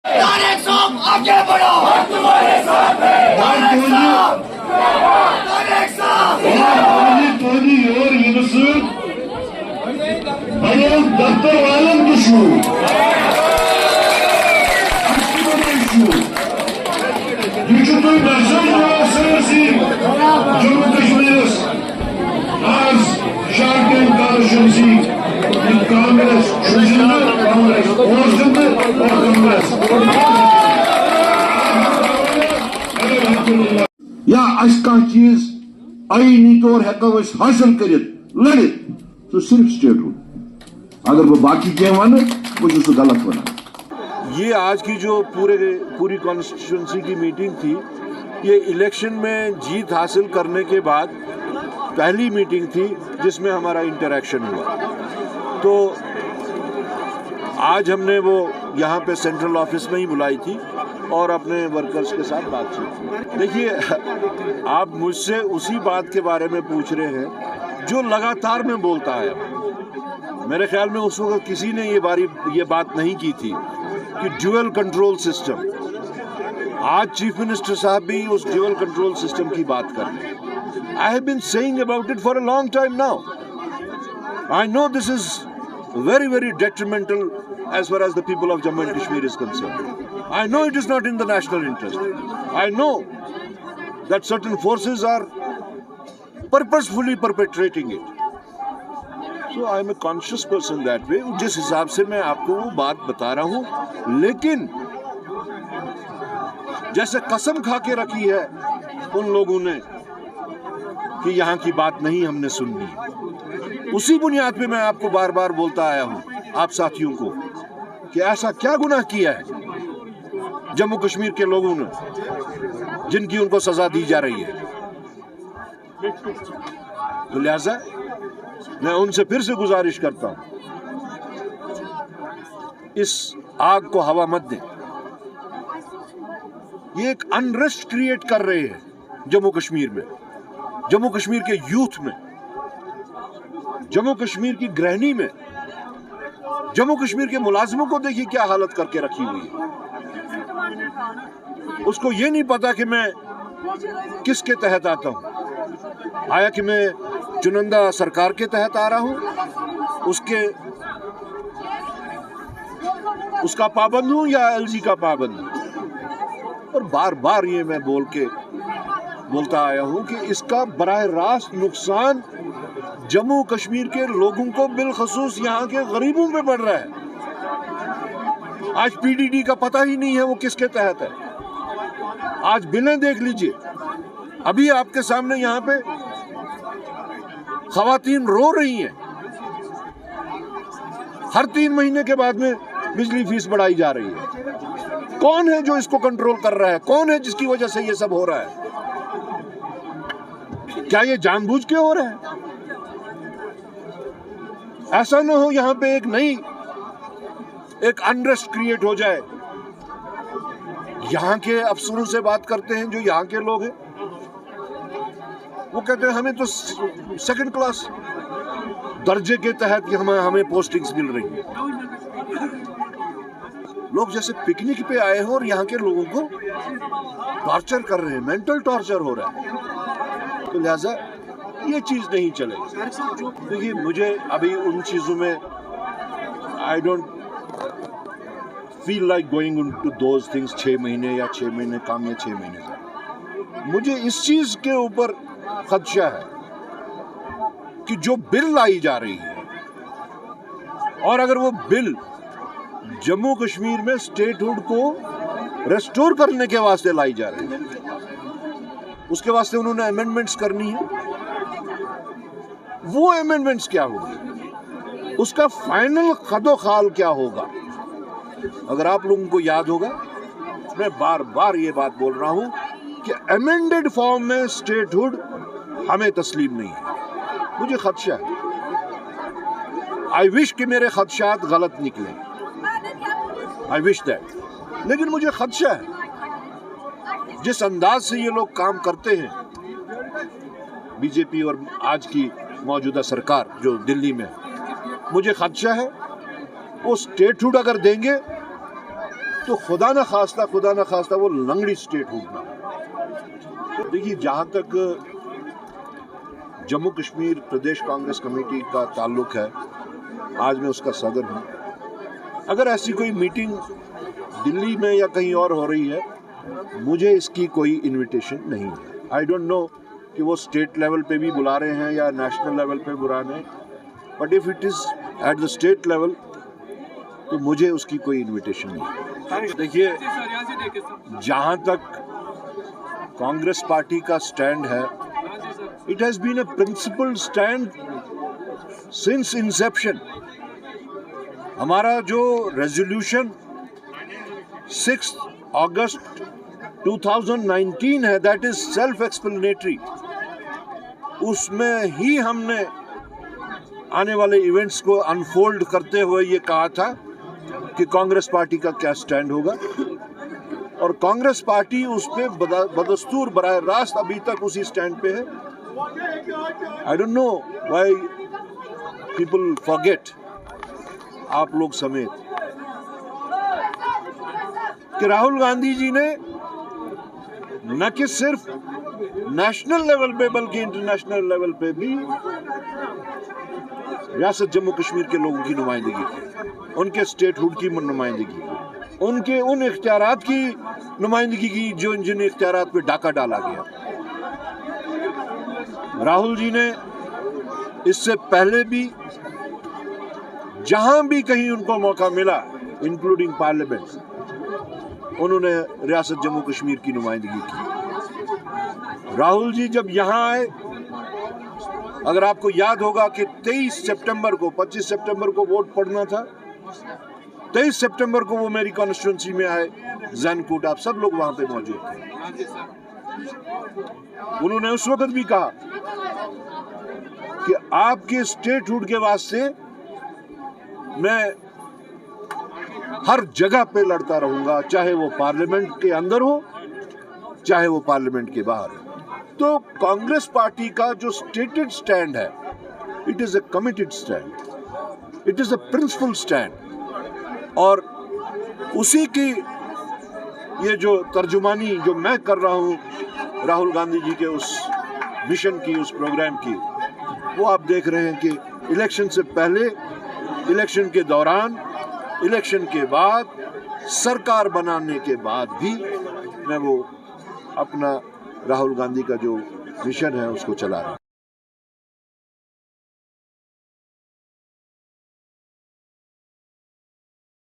तारेक साहब आगे बढ़ो, हम तुम्हारे साथ हैं। तारेक साहब, तारेक साहब। Diyor Yunus'un Bayram Doktor Alem düşü. Vücudun başın muhasebesi. Cumhurbaşkanımız az şarkın karışımsı. Kongres, çözümlü kongres, ortamlı kongres. Ya aşka चीज आईनी तौर हेको हासिल कर लड़ित तो सिर्फ स्टेटहुड। अगर वो बाकी क्या वन वो जो गलत बना। ये आज की जो पूरी कॉन्स्टिट्यूंसी की मीटिंग थी, ये इलेक्शन में जीत हासिल करने के बाद पहली मीटिंग थी जिसमें हमारा इंटरेक्शन हुआ। तो आज हमने वो यहाँ पे सेंट्रल ऑफिस में ही बुलाई थी और अपने वर्कर्स के साथ बातचीत की। देखिए, आप मुझसे उसी बात के बारे में पूछ रहे हैं जो लगातार मैं बोलता आया। मेरे ख्याल में उस वक्त किसी ने ये बात नहीं की थी कि ड्यूअल कंट्रोल सिस्टम। आज चीफ मिनिस्टर साहब भी उस ड्यूअल कंट्रोल सिस्टम की बात कर रहे हैं। I have been saying about it for a long time now. I know this is very, very detrimental as far as the people of Jammu and Kashmir is concerned. I know it is not in the national interest. I know that certain forces are purposefully perpetrating it. So I am a conscious person that way. जिस हिसाब से मैं आपको वो बात बता रहा हूँ, लेकिन जैसे कसम खा के रखी है उन लोगों ने कि यहाँ की बात नहीं हमने सुननी, उसी बुनियाद पे मैं आपको बार बार बोलता आया हूँ आप साथियों को कि ऐसा क्या गुनाह किया है जम्मू कश्मीर के लोगों ने जिनकी उनको सजा दी जा रही है। तो लिहाजा मैं उनसे फिर से गुजारिश करता हूँ, इस आग को हवा मत दें। ये एक अनरेस्ट क्रिएट कर रहे हैं जम्मू कश्मीर में, जम्मू कश्मीर के यूथ में, जम्मू कश्मीर की गृहिणी में। जम्मू कश्मीर के मुलाजिमों को देखिए क्या हालत करके रखी हुई है। उसको ये नहीं पता कि मैं किसके तहत आता हूं, आया कि मैं चुनिंदा सरकार के तहत आ रहा हूं, उसका पाबंद हूं या एलजी का पाबंद हूं। और बार बार ये मैं बोलता आया हूं कि इसका बराह रास्त नुकसान जम्मू कश्मीर के लोगों को बिलखसूस यहाँ के गरीबों पे पड़ रहा है। आज पीडीडी का पता ही नहीं है वो किसके तहत है। आज बिलें देख लीजिए, अभी आपके सामने यहाँ पे खवातीन रो रही हैं। हर 3 महीने के बाद में बिजली फीस बढ़ाई जा रही है। कौन है जो इसको कंट्रोल कर रहा है? कौन है जिसकी वजह से ये सब हो रहा है? क्या ये जानबूझ के हो रहा है? ऐसा ना हो यहाँ पे एक अनरेस्ट क्रिएट हो जाए। यहाँ के अफसरों से बात करते हैं जो यहाँ के लोग हैं, वो कहते हैं हमें तो 2nd क्लास दर्जे के तहत हमें पोस्टिंग्स मिल रही है। लोग जैसे पिकनिक पे आए हो और यहाँ के लोगों को टॉर्चर कर रहे हैं, मेंटल टॉर्चर हो रहा है। तो लिहाजा ये चीज नहीं चलेगी। देखिए, मुझे अभी उन चीजों में I don't feel like going into those things. 6 महीने या 6 महीने कम या 6 महीने का, मुझे इस चीज के ऊपर खदशा है कि जो बिल लाई जा रही है, और अगर वो बिल जम्मू कश्मीर में स्टेटहुड को रेस्टोर करने के वास्ते लाई जा रही है, उसके वास्ते उन्होंने अमेंडमेंट्स करनी है। वो अमेंडमेंट्स क्या होगी, उसका फाइनल खदोखाल क्या होगा? अगर आप लोगों को याद होगा, मैं बार बार ये बात बोल रहा हूं कि अमेंडेड फॉर्म में स्टेटहुड हमें तस्लीम नहीं है। मुझे खदशा है, आई विश कि मेरे खदशात गलत निकले, आई विश दैट, लेकिन मुझे खदशा है जिस अंदाज से ये लोग काम करते हैं, बीजेपी और आज की मौजूदा सरकार जो दिल्ली में, मुझे खदशा है वो स्टेटहुड अगर देंगे तो खुदा न खास्ता वो लंगड़ी स्टेट होगा। देखिए, जहां तक जम्मू कश्मीर प्रदेश कांग्रेस कमेटी का ताल्लुक है, आज मैं उसका सदर हूं। अगर ऐसी कोई मीटिंग दिल्ली में या कहीं और हो रही है, मुझे इसकी कोई इनविटेशन नहीं है। आई डोंट नो कि वो स्टेट लेवल पे भी बुला रहे हैं या नेशनल लेवल पे बुला रहे हैं, but if it is at the state level तो मुझे उसकी कोई इनविटेशन नहीं है। देखिए, जहां तक कांग्रेस पार्टी का स्टैंड है, it has been a principle stand since inception. हमारा जो रेजोल्यूशन 6 अगस्त 2019 है, दैट इज सेल्फ एक्सप्लेनेटरी। उसमें ही हमने आने वाले इवेंट्स को अनफोल्ड करते हुए ये कहा था कि कांग्रेस पार्टी का क्या स्टैंड होगा, और कांग्रेस पार्टी उस पे बदस्तूर बराह रास्त अभी तक उसी स्टैंड पे है। I don't know why people forget, आप लोग समेत, कि राहुल गांधी जी ने न कि सिर्फ नेशनल लेवल पे बल्कि इंटरनेशनल लेवल पे भी रियासत जम्मू कश्मीर के लोगों की नुमाइंदगी की, उनके स्टेटहुड की नुमाइंदगी की, उनके उन इख्तियारात की नुमाइंदगी की जो जिन इख्तियारात पे डाका डाला गया। राहुल जी ने इससे पहले भी जहां भी कहीं उनको मौका मिला, इंक्लूडिंग पार्लियामेंट, उन्होंने रियासत जम्मू कश्मीर की नुमाइंदगी की। राहुल जी जब यहां आए, अगर आपको याद होगा कि 23 सितंबर को 25 सितंबर को वोट पड़ना था, 23 सितंबर को वो मेरी कॉन्स्टिट्यूंसी में आए, जैनकोट, आप सब लोग वहां पे मौजूद थे। उन्होंने उस वक्त भी कहा कि आपके स्टेटहुड के वास्ते मैं हर जगह पे लड़ता रहूंगा, चाहे वो पार्लियामेंट के अंदर हो, चाहे वो पार्लियामेंट के बाहर हो। तो कांग्रेस पार्टी का जो स्टेटेड स्टैंड है, it is a committed stand, it is a principle stand, और उसी की ये जो तर्जुमानी जो मैं कर रहा हूं राहुल गांधी जी के उस मिशन की, उस प्रोग्राम की, वो आप देख रहे हैं कि इलेक्शन से पहले, इलेक्शन के दौरान, इलेक्शन के बाद, सरकार बनाने के बाद भी मैं वो अपना राहुल गांधी का जो मिशन है उसको चला रहा हूं।